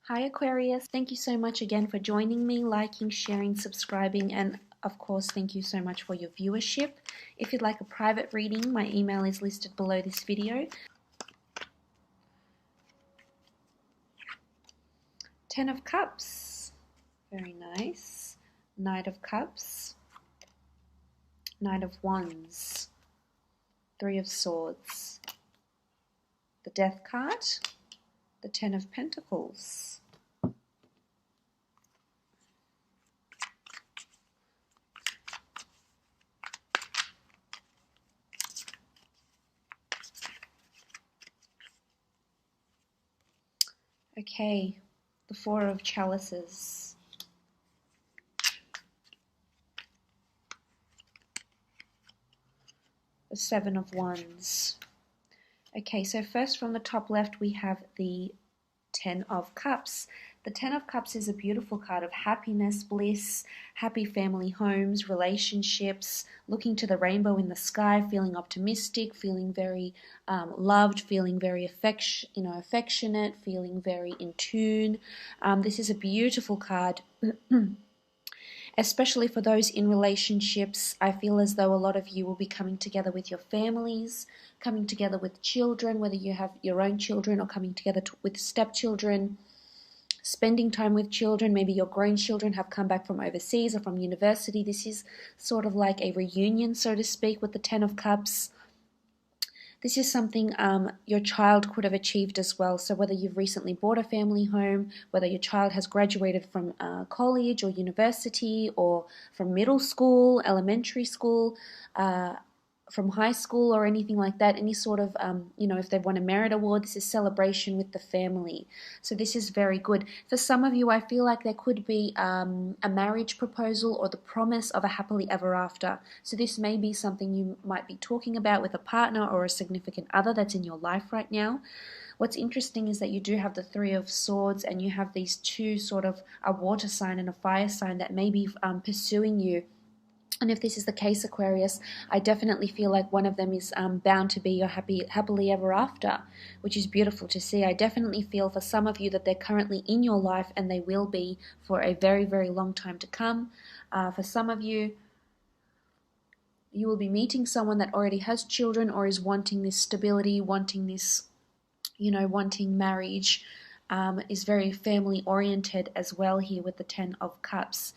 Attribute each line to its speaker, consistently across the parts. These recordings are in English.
Speaker 1: Hi Aquarius, thank you so much again for joining me, liking, sharing, subscribing, and of course thank you so much for your viewership. If you'd like a private reading, my email is listed below this video. 10 of Cups, very nice. Knight of Cups, Knight of Wands, Three of Swords, the Death card, the 10 of Pentacles. Okay, the Four of Chalices. The Seven of Wands. Okay, so first from the top left we have the 10 of Cups. The 10 of Cups is a beautiful card of happiness, bliss, happy family homes, relationships, looking to the rainbow in the sky, feeling optimistic, feeling very loved, feeling very affectionate, feeling very in tune. This is a beautiful card. Especially for those in relationships, I feel as though a lot of you will be coming together with your families, coming together with children, whether you have your own children or coming together with stepchildren, spending time with children. Maybe your grown children have come back from overseas or from university. This is sort of like a reunion, so to speak, with the 10 of Cups. This is something your child could have achieved as well. So whether you've recently bought a family home, whether your child has graduated from college or university or from middle school, elementary school, from high school or anything like that, any sort of, if they've won a merit award, this is celebration with the family. So this is very good. For some of you, I feel like there could be a marriage proposal or the promise of a happily ever after. So this may be something you might be talking about with a partner or a significant other that's in your life right now. What's interesting is that you do have the Three of Swords and you have these two sort of, a water sign and a fire sign that may be pursuing you. And if this is the case, Aquarius, I definitely feel like one of them is bound to be your happily ever after, which is beautiful to see. I definitely feel for some of you that they're currently in your life and they will be for a very, very long time to come. For some of you, you will be meeting someone that already has children or is wanting this stability, wanting this, wanting marriage, is very family oriented as well here with the 10 of Cups.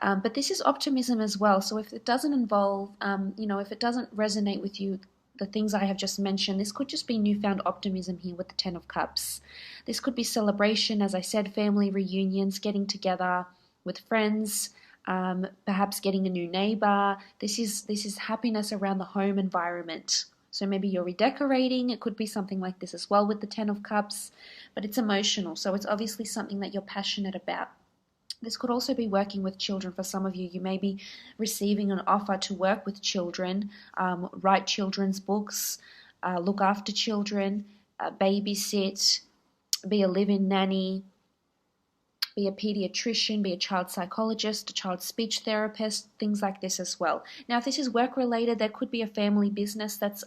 Speaker 1: But this is optimism as well. So if it doesn't involve, if it doesn't resonate with you, the things I have just mentioned, this could just be newfound optimism here with the 10 of Cups. This could be celebration, as I said, family reunions, getting together with friends, perhaps getting a new neighbor. This is happiness around the home environment. So maybe you're redecorating. It could be something like this as well with the 10 of Cups, but it's emotional. So it's obviously something that you're passionate about. This could also be working with children for some of you. You may be receiving an offer to work with children, write children's books, look after children, babysit, be a live-in nanny, be a pediatrician, be a child psychologist, a child speech therapist, things like this as well. Now, if this is work-related, there could be a family business that's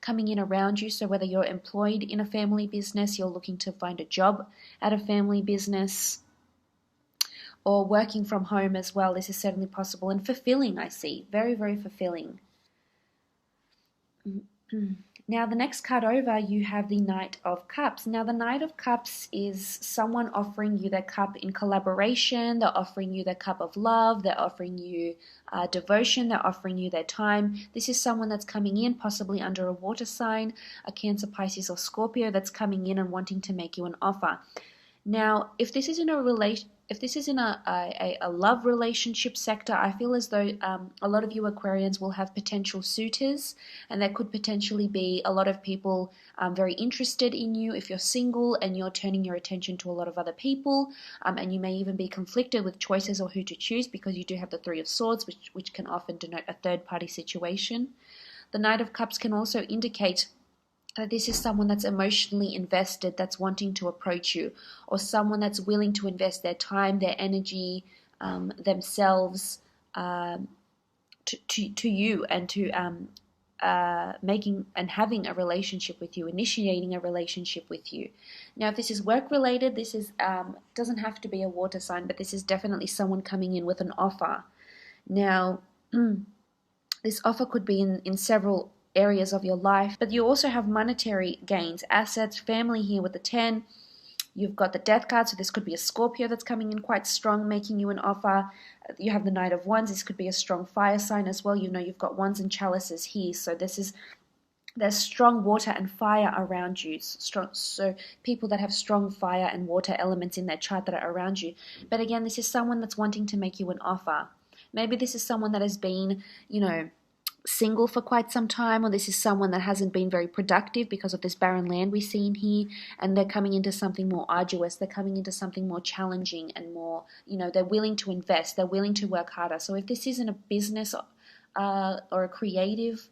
Speaker 1: coming in around you. So whether you're employed in a family business, you're looking to find a job at a family business, or working from home as well, this is certainly possible. And fulfilling, I see. Very, very fulfilling. Now, the next card over, you have the Knight of Cups. Now, the Knight of Cups is someone offering you their cup in collaboration. They're offering you their cup of love. They're offering you devotion. They're offering you their time. This is someone that's coming in, possibly under a water sign, a Cancer, Pisces, or Scorpio, that's coming in and wanting to make you an offer. Now, if this is in a love relationship sector, I feel as though a lot of you Aquarians will have potential suitors, and there could potentially be a lot of people very interested in you if you're single and you're turning your attention to a lot of other people, and you may even be conflicted with choices or who to choose because you do have the Three of Swords, which can often denote a third-party situation. The Knight of Cups can also indicate that this is someone that's emotionally invested, that's wanting to approach you, or someone that's willing to invest their time, their energy, themselves to you and to making and having a relationship with you, initiating a relationship with you. Now, if this is work related, this is doesn't have to be a water sign, but this is definitely someone coming in with an offer. Now, this offer could be in several areas of your life, but you also have monetary gains, assets, family here with the 10. You've got the death card, so this could be a Scorpio that's coming in quite strong, making you an offer. You have the Knight of Wands. This could be a strong fire sign as well. You know, you've got Wands and Chalices here, so there's strong water and fire around you. So people that have strong fire and water elements in their chart that are around you. But again, this is someone that's wanting to make you an offer. Maybe this is someone that has been, you know, single for quite some time, or this is someone that hasn't been very productive because of this barren land we see in here, and they're coming into something more arduous, they're coming into something more challenging and more, you know, they're willing to invest, they're willing to work harder. So if this isn't a business or a creative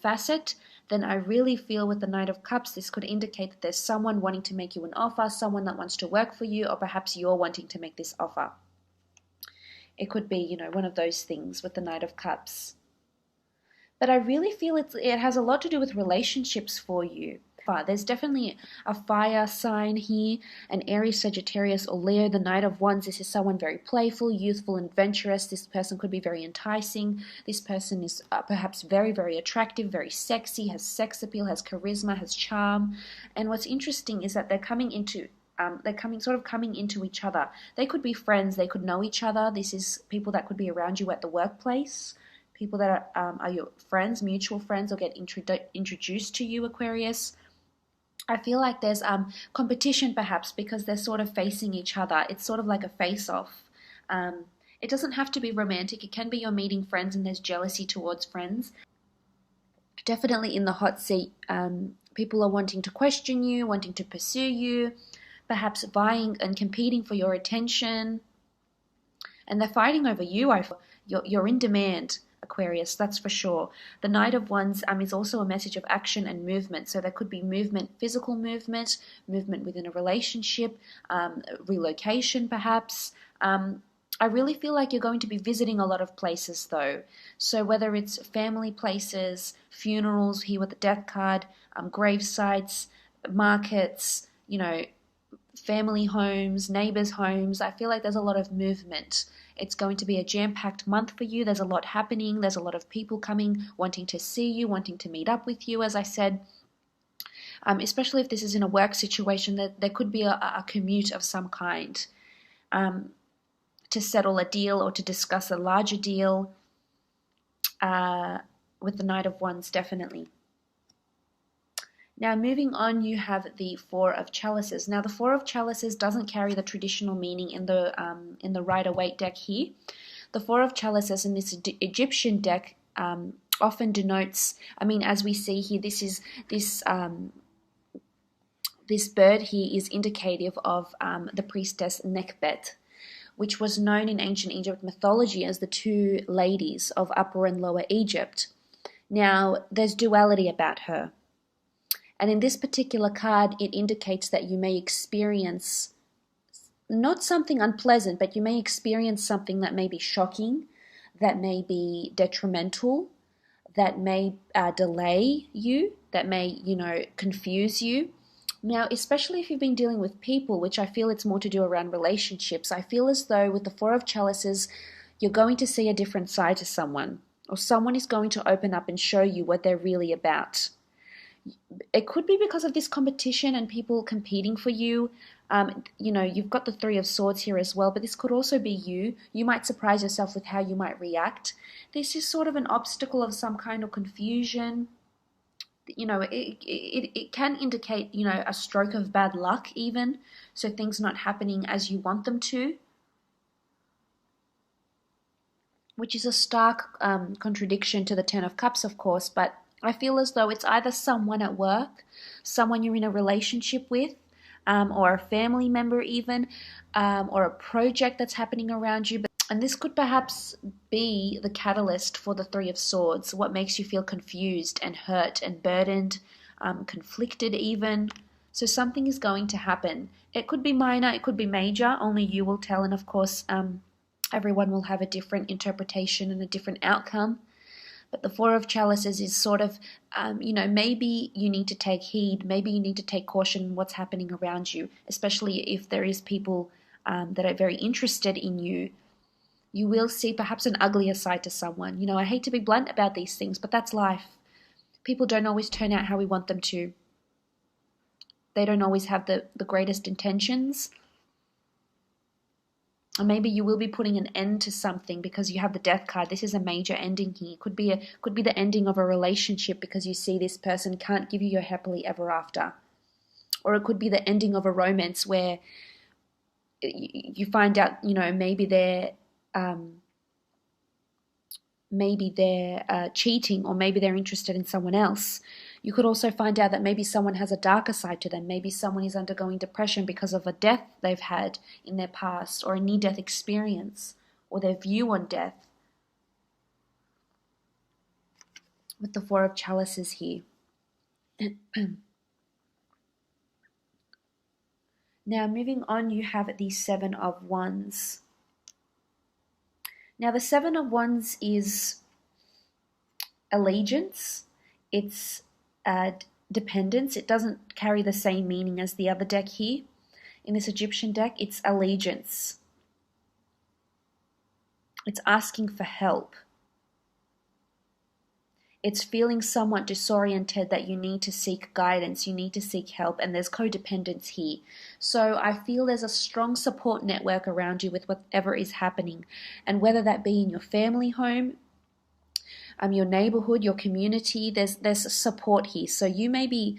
Speaker 1: facet, then I really feel with the Knight of Cups, this could indicate that there's someone wanting to make you an offer, someone that wants to work for you, or perhaps you're wanting to make this offer. It could be, you know, one of those things with the Knight of Cups. But I really feel it has a lot to do with relationships for you. There's definitely a fire sign here, an Aries, Sagittarius, or Leo. The Knight of Wands, this is someone very playful, youthful, adventurous. This person could be very enticing. This person is perhaps very, very attractive, very sexy, has sex appeal, has charisma, has charm. And what's interesting is that they're coming into each other. They could be friends, they could know each other. This is people that could be around you at the workplace, people that are your friends, mutual friends, or get introduced to you, Aquarius. I feel like there's competition perhaps because they're sort of facing each other. It's sort of like a face-off. It doesn't have to be romantic. It can be you're meeting friends and there's jealousy towards friends. Definitely in the hot seat, people are wanting to question you, wanting to pursue you, perhaps vying and competing for your attention, and they're fighting over you. You're in demand, Aquarius, that's for sure. The Knight of Wands is also a message of action and movement, so there could be movement, physical movement, movement within a relationship, relocation perhaps. I really feel like you're going to be visiting a lot of places though, so whether it's family places, funerals here with the death card, grave sites, markets, you know, family homes, neighbors' homes. I feel like there's a lot of movement. It's going to be a jam-packed month for you. There's a lot happening. There's a lot of people coming, wanting to see you, wanting to meet up with you, as I said. Especially if this is in a work situation, that there could be a commute of some kind to settle a deal or to discuss a larger deal with the Knight of Wands, definitely. Now, moving on, you have the Four of Chalices. Now, the Four of Chalices doesn't carry the traditional meaning in the Rider-Waite deck here. The Four of Chalices in this Egyptian deck often denotes, as we see here, this bird here is indicative of the priestess Nekhbet, which was known in ancient Egypt mythology as the two ladies of Upper and Lower Egypt. Now, there's duality about her. And in this particular card, it indicates that you may experience not something unpleasant, but you may experience something that may be shocking, that may be detrimental, that may delay you, that may, confuse you. Now, especially if you've been dealing with people, which I feel it's more to do around relationships, I feel as though with the Four of Chalices, you're going to see a different side to someone, or someone is going to open up and show you what they're really about. It could be because of this competition and people competing for you. You've got the Three of Swords here as well, but this could also be you. You might surprise yourself with how you might react. This is sort of an obstacle of some kind of confusion. It can indicate, a stroke of bad luck even, so things not happening as you want them to, which is a stark contradiction to the Ten of Cups, of course, but I feel as though it's either someone at work, someone you're in a relationship with, or a family member even, or a project that's happening around you. And this could perhaps be the catalyst for the Three of Swords, what makes you feel confused and hurt and burdened, conflicted even. So something is going to happen. It could be minor, it could be major, only you will tell, and of course everyone will have a different interpretation and a different outcome. But the Four of Chalices is sort of, maybe you need to take heed, maybe you need to take caution in what's happening around you, especially if there is people that are very interested in you. You will see perhaps an uglier side to someone. I hate to be blunt about these things, but that's life. People don't always turn out how we want them to. They don't always have the greatest intentions. Or maybe you will be putting an end to something because you have the Death card. This is a major ending here. It could be the ending of a relationship because you see this person can't give you your happily ever after. Or it could be the ending of a romance where you find out, maybe they're cheating, or maybe they're interested in someone else. You could also find out that maybe someone has a darker side to them. Maybe someone is undergoing depression because of a death they've had in their past, or a near-death experience, or their view on death. With the Four of Chalices here. Now, moving on, you have the Seven of Wands. Now, the Seven of Wands is allegiance. It's dependence. It doesn't carry the same meaning as the other deck here. In this Egyptian deck, it's allegiance. It's asking for help. It's feeling somewhat disoriented, that you need to seek guidance, you need to seek help, and there's codependence here. So I feel there's a strong support network around you with whatever is happening, and whether that be in your family home, your neighborhood, your community, there's support here. So you may be,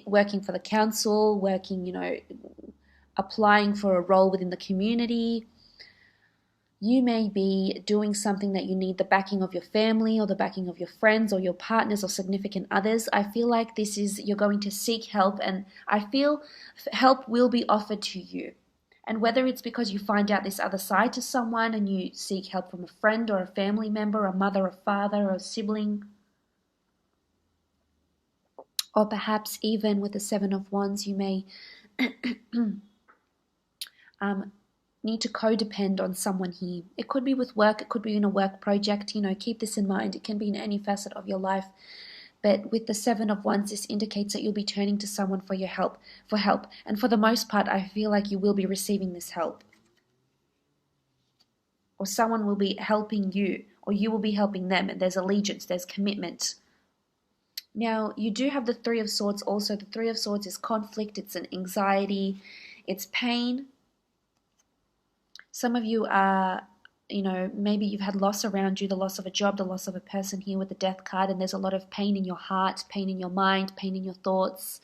Speaker 1: working for the council, applying for a role within the community. You may be doing something that you need the backing of your family, or the backing of your friends, or your partners, or significant others. I feel like you're going to seek help, and I feel help will be offered to you. And whether it's because you find out this other side to someone and you seek help from a friend or a family member, a mother, a father, or a sibling, or perhaps even with the Seven of Wands, you may need to codepend on someone here. It could be with work, it could be in a work project, keep this in mind. It can be in any facet of your life. But with the Seven of Wands, this indicates that you'll be turning to someone for help. And for the most part, I feel like you will be receiving this help. Or someone will be helping you, or you will be helping them, and there's allegiance, there's commitment. Now, you do have the Three of Swords also. The Three of Swords is conflict, it's an anxiety, it's pain. Some of you are, maybe you've had loss around you, the loss of a job, the loss of a person here with the Death card, and there's a lot of pain in your heart, pain in your mind, pain in your thoughts.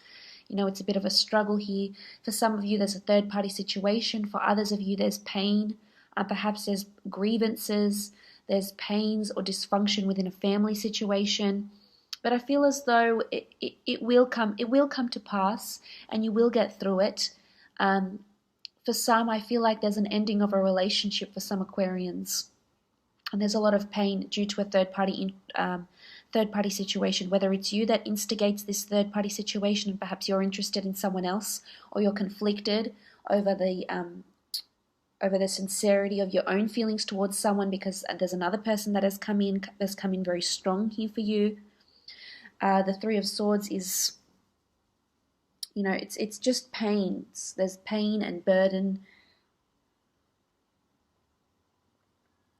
Speaker 1: It's a bit of a struggle here. For some of you, there's a third-party situation. For others of you, there's pain. Perhaps there's grievances, there's pains or dysfunction within a family situation. But I feel as though it will come to pass, and you will get through it. For some, I feel like there's an ending of a relationship for some Aquarians, and there's a lot of pain due to a third-party situation, whether it's you that instigates this third-party situation and perhaps you're interested in someone else, or you're conflicted over the sincerity of your own feelings towards someone because there's another person that has come in very strong here for you. The Three of Swords is, it's just pain. There's pain and burden.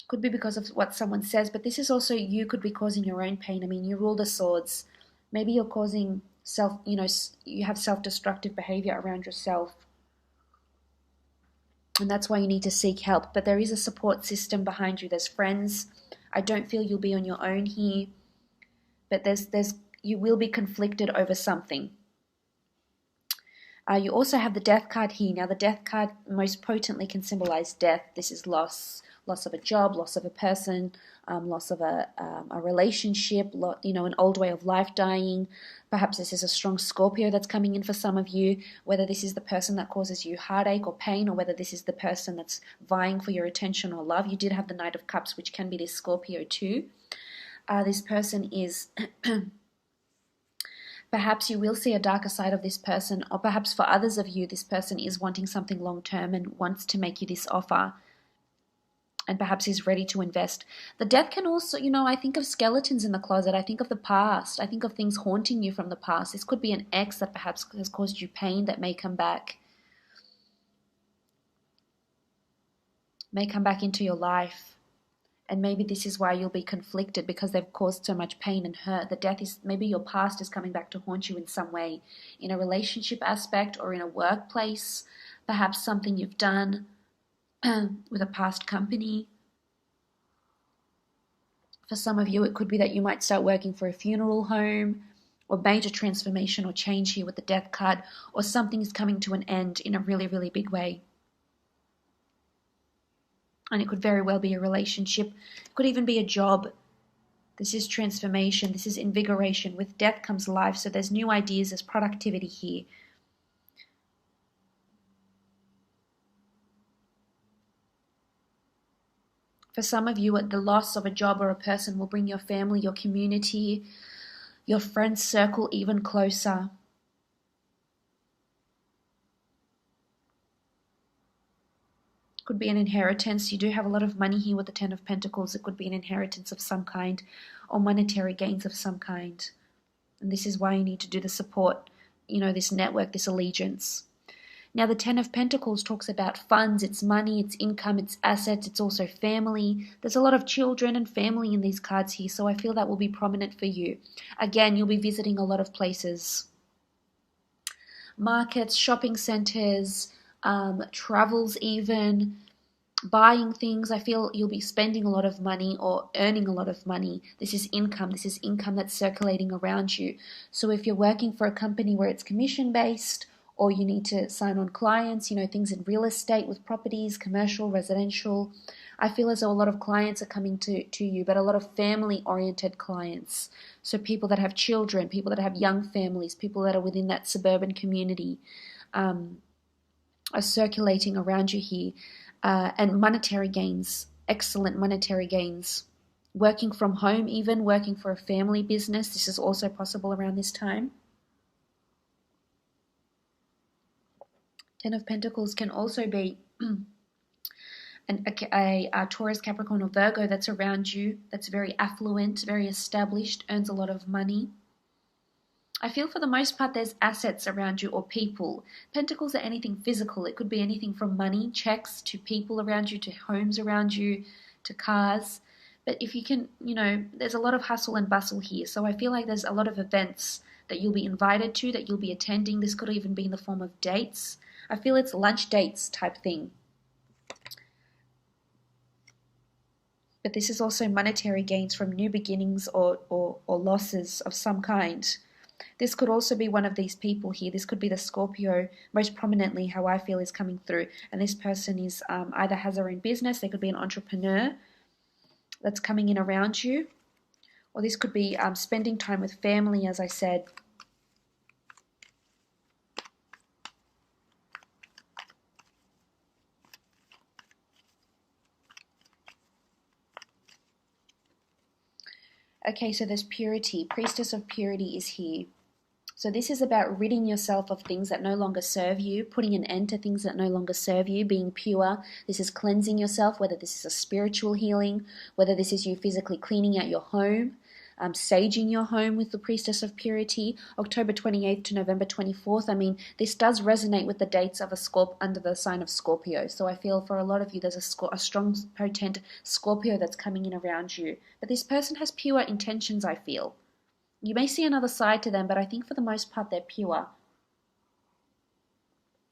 Speaker 1: Could be because of what someone says, but this is also, you could be causing your own pain. I mean, you rule the swords. Maybe you're causing you have self-destructive behavior around yourself. And that's why you need to seek help. But there is a support system behind you. There's friends. I don't feel you'll be on your own here. But you will be conflicted over something. You also have the Death card here. Now, the Death card most potently can symbolize death. This is loss of a job, loss of a person, loss of a relationship, an old way of life dying. Perhaps this is a strong Scorpio that's coming in for some of you, whether this is the person that causes you heartache or pain, or whether this is the person that's vying for your attention or love. You did have the Knight of Cups, which can be this Scorpio too. This person is... Perhaps you will see a darker side of this person, or perhaps for others of you, this person is wanting something long-term and wants to make you this offer. and perhaps he's ready to invest. The death can also, I think of skeletons in the closet. I think of the past. I think of things haunting you from the past. This could be an ex that perhaps has caused you pain that may come back into your life. And maybe this is why you'll be conflicted, because they've caused so much pain and hurt. The death is, maybe your past is coming back to haunt you in some way, in a relationship aspect or in a workplace, perhaps something you've done with a past company. For some of you, it could be that you might start working for a funeral home, or major transformation or change here with the death card, or something is coming to an end in a really, really big way. And it could very well be a relationship. It could even be a job. This is transformation. This is invigoration. With death comes life. So there's new ideas. There's productivity here. For some of you, the loss of a job or a person will bring your family, your community, your friend circle even closer. Could be an inheritance. You do have a lot of money here with the Ten of Pentacles. It could be an inheritance of some kind or monetary gains of some kind. And this is why you need to do the support, this network, this allegiance. Now, the Ten of Pentacles talks about funds, it's money, it's income, it's assets, it's also family. There's a lot of children and family in these cards here, so I feel that will be prominent for you. Again, you'll be visiting a lot of places. Markets, shopping centers, travels even, buying things. I feel you'll be spending a lot of money or earning a lot of money. This is income. This is income that's circulating around you. So if you're working for a company where it's commission-based, or you need to sign on clients, things in real estate with properties, commercial, residential, I feel as though a lot of clients are coming to you, but a lot of family-oriented clients. So people that have children, people that have young families, people that are within that suburban community, are circulating around you here. And monetary gains, excellent monetary gains. Working from home even, working for a family business, this is also possible around this time. Ten of Pentacles can also be a Taurus, Capricorn, or Virgo that's around you, that's very affluent, very established, earns a lot of money. I feel for the most part there's assets around you or people. Pentacles are anything physical. It could be anything from money, checks, to people around you, to homes around you, to cars. But if you can, there's a lot of hustle and bustle here. So I feel like there's a lot of events that you'll be invited to, that you'll be attending. This could even be in the form of dates. I feel it's lunch dates type thing. But this is also monetary gains from new beginnings or losses of some kind. This could also be one of these people here. This could be the Scorpio, most prominently, how I feel is coming through. And this person is either has their own business, they could be an entrepreneur that's coming in around you. Or this could be spending time with family, as I said. Okay, so there's purity. Priestess of Purity is here. So this is about ridding yourself of things that no longer serve you, putting an end to things that no longer serve you, being pure. This is cleansing yourself, whether this is a spiritual healing, whether this is you physically cleaning out your home, saging your home with the Priestess of Purity, October 28th to November 24th. I mean, this does resonate with the dates of under the sign of Scorpio. So I feel for a lot of you, there's a strong, potent Scorpio that's coming in around you. But this person has pure intentions, I feel. You may see another side to them, but I think for the most part, they're pure.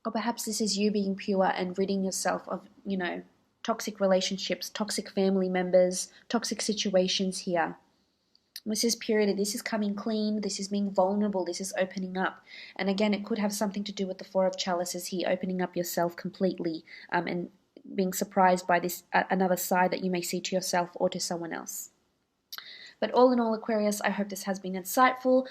Speaker 1: Or perhaps this is you being pure and ridding yourself of, toxic relationships, toxic family members, toxic situations here. This is purity. This is coming clean. This is being vulnerable. This is opening up. And again, it could have something to do with the Four of Chalices here, opening up yourself completely and being surprised by this another side that you may see to yourself or to someone else. But all in all, Aquarius, I hope this has been insightful.